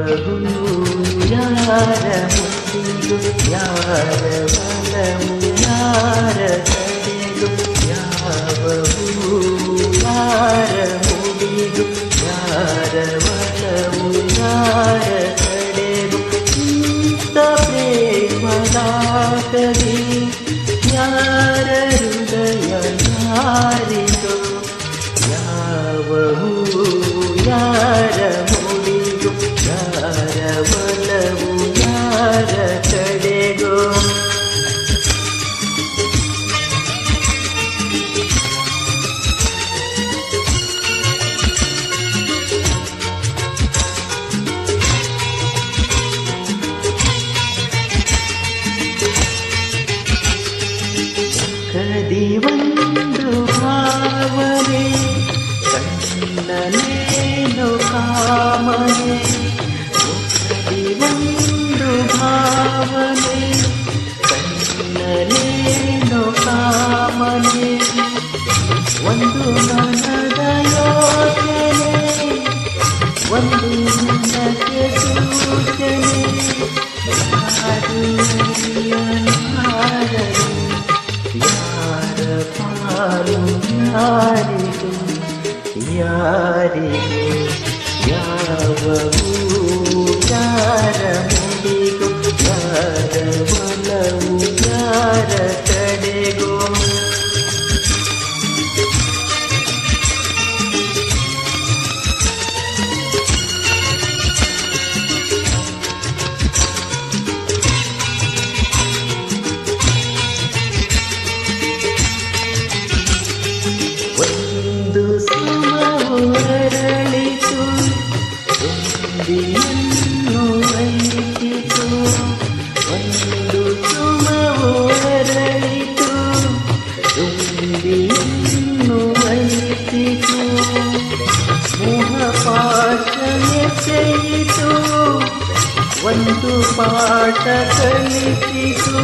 ಯಾರ ಮುಟ್ಟಿಗೂ ಯಾರ ಬಲವು ಯಾರ ತಡೆಗೂ ಯಾವ ಯಾರ ಮುಡಿಗೂ ಯಾರ ಬಲವು ಯಾರ ತಡೆಗೂ ಇಂಥ ಪ್ರೇಮದಾಗಲಿ ಯಾರ ಹೃದಯ ಯಾರಿಗೋ ಯಾವ ಯಾರ ಮುಡಿಗೂ ಯಾರ ಬಲವು ಯಾರ ಕಡೆಗೋ ಕದಿವಂದು ಭಾವನೆ ಕಣ್ಣನೇನು ಕಾಮನೆ ಕದಿವಂದು ಭಾವನೆ ಕಣ್ಣನೇನು ಕಾಮನೆ ಒಂದು ಮನದ ಯೋಚನೆ ಒಂದು ಮನಕ್ಕೆ ಸೂಚನೆ ಯಾರ ಪಾಲು ಯಾರಿಗೂ ಯಾರಿಗೂ ಯಾವಗೂ ಯಾರ ಮುಡಿಗೂ ಯಾರ ಬಲವು ಯಾರ ಕಡೆಗೋ ಒಂದು ಸುಮವು ಅರಳಿತು ತುಂಬಿಯನ್ನು ವಹಿಸಿತು ಒಂದು ಸುಮವು ಅರಳಿತು ತುಂಬಿಯನ್ನು ವಹಿಸಿತು ಮೋಹಪಾಶನೆ ಚಯಿತು ಒಂದು ಪಾಠ ಕಲಿಸಿತು